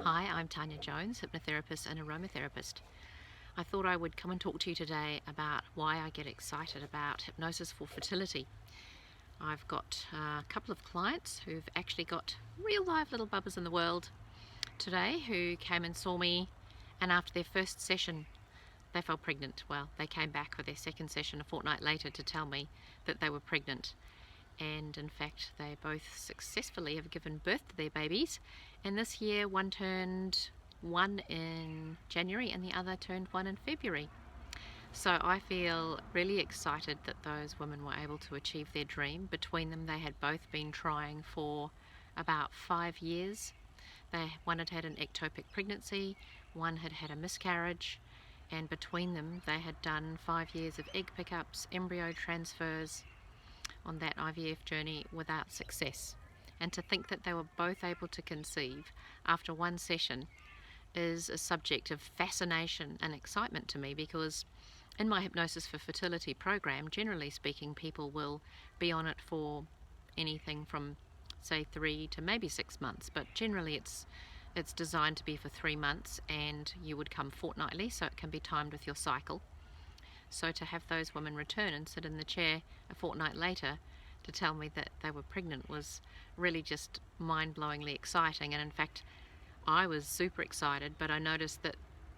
Hi, I'm Tanya Jones, hypnotherapist and aromatherapist. I thought I would come and talk to you today about why I get excited about hypnosis for fertility. I've got a couple of clients who've actually got real live little bubbers in the world today who came and saw me, and after their first session they fell pregnant. Well, they came back for their second session a fortnight later to tell me that they were pregnant. And in fact they both successfully have given birth to their babies, and this year one turned 1 in January and the other turned 1 in February. So I feel really excited that those women were able to achieve their dream. Between them they had both been trying for about 5 years. One had had an ectopic pregnancy, one had had a miscarriage, and between them they had done 5 years of egg pickups, embryo transfers on that IVF journey without success. And to think that they were both able to conceive after one session is a subject of fascination and excitement to me, because in my Hypnosis for Fertility program, generally speaking, people will be on it for anything from say 3 to maybe 6 months, but generally it's designed to be for 3 months, and you would come fortnightly, so it can be timed with your cycle. So to have those women return and sit in the chair a fortnight later to tell me that they were pregnant was really just mind-blowingly exciting. And in fact, I was super excited, but I noticed that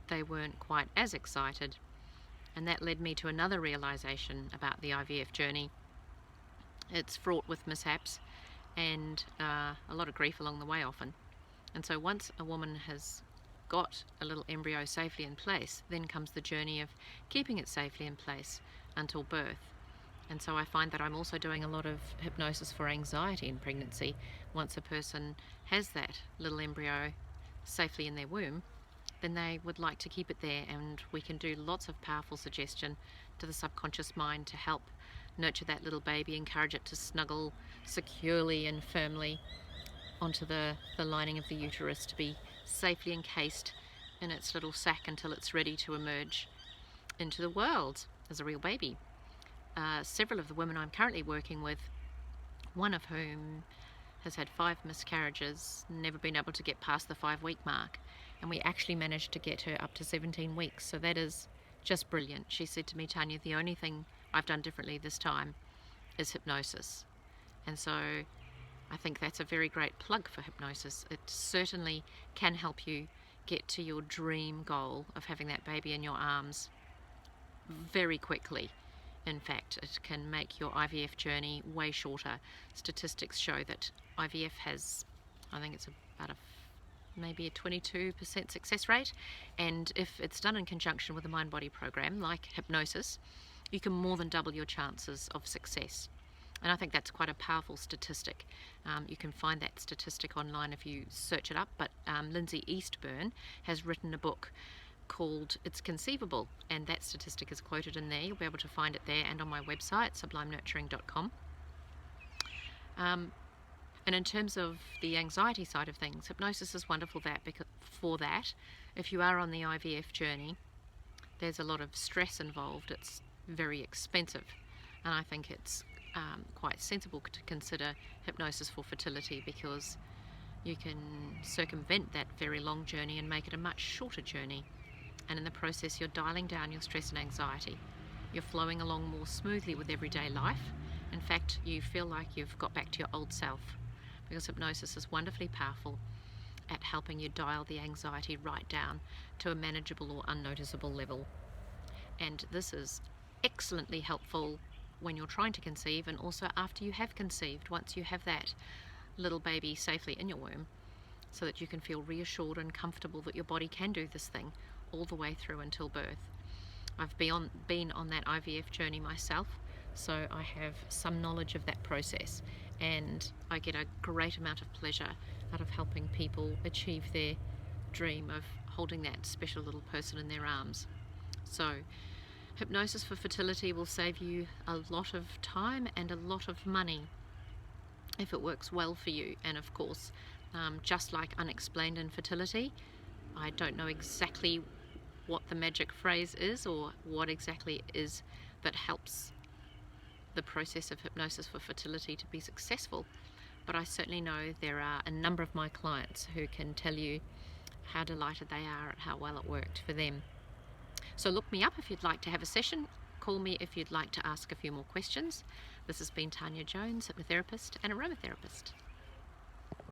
they weren't quite as excited. And that led me to another realization about the IVF journey. It's fraught with mishaps and a lot of grief along the way often. And so once a woman has got a little embryo safely in place, then comes the journey of keeping it safely in place until birth. And so I find that I'm also doing a lot of hypnosis for anxiety in pregnancy. Once a person has that little embryo safely in their womb, then they would like to keep it there, and we can do lots of powerful suggestion to the subconscious mind to help nurture that little baby, encourage it to snuggle securely and firmly onto the lining of the uterus, to be safely encased in its little sac until it's ready to emerge into the world as a real baby. Several of the women I'm currently working with, one of whom has had 5 miscarriages, never been able to get past the 5-week mark, and we actually managed to get her up to 17 weeks, so that is just brilliant. She said to me, Tanya, the only thing I've done differently this time is hypnosis. And so I think that's a very great plug for hypnosis. It certainly can help you get to your dream goal of having that baby in your arms very quickly. In fact, it can make your IVF journey way shorter. Statistics show that IVF has, I think it's about maybe a 22% success rate, and if it's done in conjunction with a mind-body program like hypnosis, you can more than double your chances of success. And I think that's quite a powerful statistic. You can find that statistic online if you search it up, but Lindsay Eastburn has written a book called It's Conceivable, and that statistic is quoted in there. You'll be able to find it there and on my website, sublimenurturing.com. And in terms of the anxiety side of things, hypnosis is wonderful for that. If you are on the IVF journey, there's a lot of stress involved. It's very expensive, and I think it's quite sensible to consider hypnosis for fertility, because you can circumvent that very long journey and make it a much shorter journey. And in the process, you're dialing down your stress and anxiety. You're flowing along more smoothly with everyday life. In fact, you feel like you've got back to your old self, because hypnosis is wonderfully powerful at helping you dial the anxiety right down to a manageable or unnoticeable level. And this is excellently helpful when you're trying to conceive, and also after you have conceived, once you have that little baby safely in your womb, so that you can feel reassured and comfortable that your body can do this thing all the way through until birth. I've been on that IVF journey myself, so I have some knowledge of that process, and I get a great amount of pleasure out of helping people achieve their dream of holding that special little person in their arms. So hypnosis for fertility will save you a lot of time and a lot of money if it works well for you. And of course, just like unexplained infertility, I don't know exactly what the magic phrase is or what exactly it is that helps the process of hypnosis for fertility to be successful, but I certainly know there are a number of my clients who can tell you how delighted they are at how well it worked for them. So look me up if you'd like to have a session. Call me if you'd like to ask a few more questions. This has been Tanya Jones, hypnotherapist and aromatherapist.